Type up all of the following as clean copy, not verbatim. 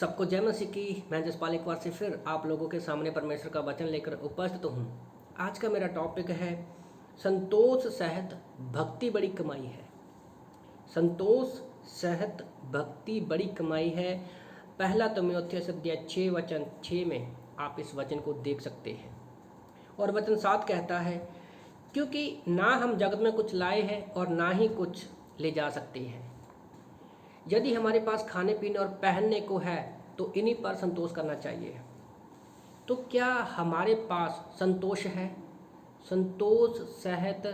सबको जय मसीह की। मैं जसपाल एक बार से फिर आप लोगों के सामने परमेश्वर का वचन लेकर उपस्थित हूँ। आज का मेरा टॉपिक है संतोष सहित भक्ति बड़ी कमाई है। संतोष सहित भक्ति बड़ी कमाई है। पहला तीमुथियुस अध्याय 6 वचन 6 में आप इस वचन को देख सकते हैं। और वचन 7 कहता है, क्योंकि ना हम जगत में कुछ लाए हैं और ना ही कुछ ले जा सकते हैं। यदि हमारे पास खाने पीने और पहनने को है तो इन्हीं पर संतोष करना चाहिए। तो क्या हमारे पास संतोष है? संतोष सहित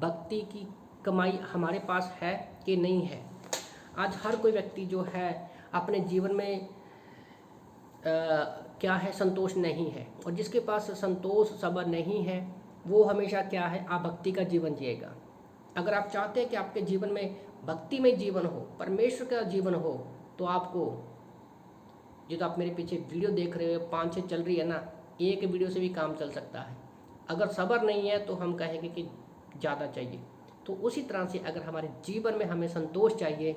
भक्ति की कमाई हमारे पास है कि नहीं है? आज हर कोई व्यक्ति जो है अपने जीवन में क्या है, संतोष नहीं है। और जिसके पास संतोष सब्र नहीं है वो हमेशा क्या है, अभक्ति का जीवन जिएगा। अगर आप चाहते हैं कि आपके जीवन में भक्तिमय जीवन हो, परमेश्वर का जीवन हो, तो आपको जो तो आप मेरे पीछे वीडियो देख रहे हो 5-6 चल रही है ना, एक वीडियो से भी काम चल सकता है। अगर सब्र नहीं है तो हम कहेंगे कि ज़्यादा चाहिए। तो उसी तरह से अगर हमारे जीवन में हमें संतोष चाहिए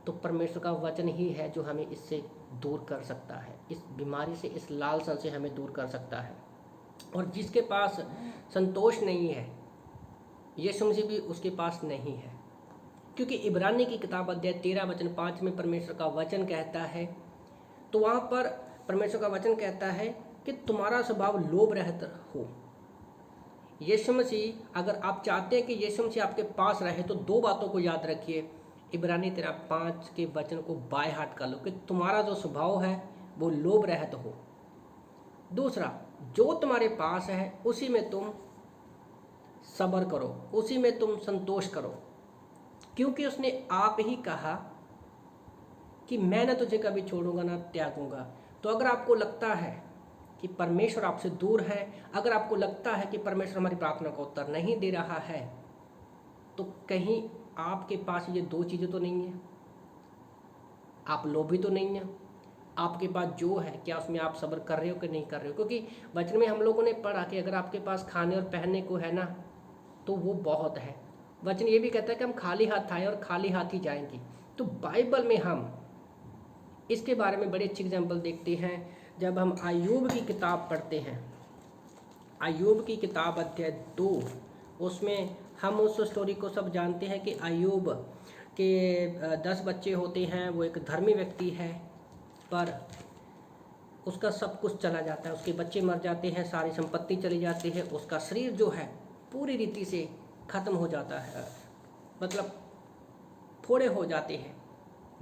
तो परमेश्वर का वचन ही है जो हमें इससे दूर कर सकता है, इस बीमारी से, इस लालसा से हमें दूर कर सकता है। और जिसके पास संतोष नहीं है, यीशु मसीह भी उसके पास नहीं है। क्योंकि इब्रानी की किताब अध्याय 13 वचन 5 में परमेश्वर का वचन कहता है, तो वहाँ पर परमेश्वर का वचन कहता है कि तुम्हारा स्वभाव लोभ रहित हो। यीशु मसीह, अगर आप चाहते हैं कि यीशु मसीह आपके पास रहे तो दो बातों को याद रखिए। इब्रानी 13:5 के वचन को बाय हार्ट कर लो कि तुम्हारा जो स्वभाव है वो लोभ रहित हो। दूसरा, जो तुम्हारे पास है उसी में तुम सब्र करो, उसी में तुम संतोष करो, क्योंकि उसने आप ही कहा कि मैं न तुझे कभी छोड़ूंगा ना त्यागूंगा। तो अगर आपको लगता है कि परमेश्वर आपसे दूर है, अगर आपको लगता है कि परमेश्वर हमारी प्रार्थना का उत्तर नहीं दे रहा है, तो कहीं आपके पास ये दो चीज़ें तो नहीं है। आप लोभी तो नहीं है, आपके पास जो है क्या उसमें आप सब्र कर रहे हो कि नहीं कर रहे हो? क्योंकि वचन में हम लोगों ने पढ़ा कि अगर आपके पास खाने और पहनने को है ना तो वो बहुत है। वचन ये भी कहता है कि हम खाली हाथ आए और खाली हाथ ही जाएंगे। तो बाइबल में हम इसके बारे में बड़े अच्छे एग्जाम्पल देखते हैं जब हम अय्यूब की किताब पढ़ते हैं। अय्यूब की किताब अध्याय 2, उसमें हम उस स्टोरी को सब जानते हैं कि अय्यूब के 10 बच्चे होते हैं। वो एक धर्मी व्यक्ति है, पर उसका सब कुछ चला जाता है। उसके बच्चे मर जाते हैं, सारी संपत्ति चली जाती है, उसका शरीर जो है पूरी रीति से ख़त्म हो जाता है, मतलब फोड़े हो जाते हैं।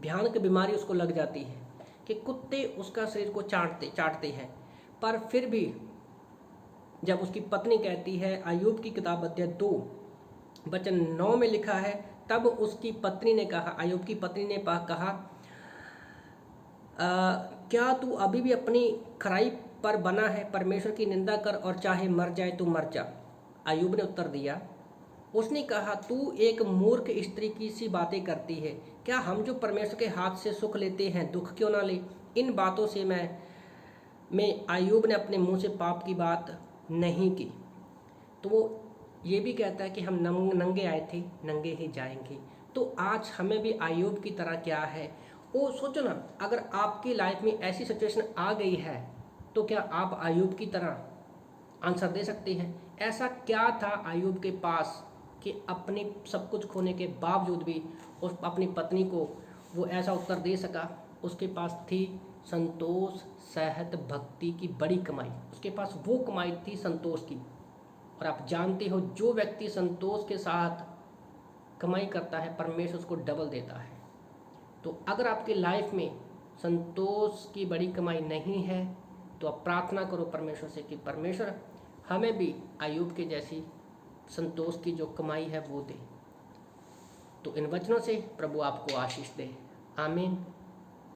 भयानक बीमारी उसको लग जाती है कि कुत्ते उसका शरीर को चाटते हैं। पर फिर भी जब उसकी पत्नी कहती है, अय्यूब की किताब अध्याय 2 वचन 9 में लिखा है, तब उसकी पत्नी ने कहा, अय्यूब की पत्नी ने कहा, क्या तू अभी भी अपनी खराई पर बना है? परमेश्वर की निंदा कर और चाहे मर जाए तो मर जा। अय्यूब ने उत्तर दिया, उसने कहा, तू एक मूर्ख स्त्री की सी बातें करती है। क्या हम जो परमेश्वर के हाथ से सुख लेते हैं दुख क्यों ना ले? इन बातों से मैं अय्यूब ने अपने मुंह से पाप की बात नहीं की। तो वो ये भी कहता है कि हम नंगे आए थे, नंगे ही जाएंगे। तो आज हमें भी अय्यूब की तरह क्या है, वो सोचो ना, अगर आपकी लाइफ में ऐसी सिचुएशन आ गई है तो क्या आप अय्यूब की तरह आंसर दे सकते हैं? ऐसा क्या था अय्यूब के पास कि अपनी सब कुछ खोने के बावजूद भी उस अपनी पत्नी को वो ऐसा उत्तर दे सका? उसके पास थी संतोष सहित भक्ति की बड़ी कमाई। उसके पास वो कमाई थी संतोष की। और आप जानते हो, जो व्यक्ति संतोष के साथ कमाई करता है परमेश्वर उसको डबल देता है। तो अगर आपकी लाइफ में संतोष की बड़ी कमाई नहीं है तो आप प्रार्थना करो परमेश्वर से कि परमेश्वर हमें भी अय्यूब के जैसी संतोष की जो कमाई है वो दे। तो इन वचनों से प्रभु आपको आशीष दे। आमीन।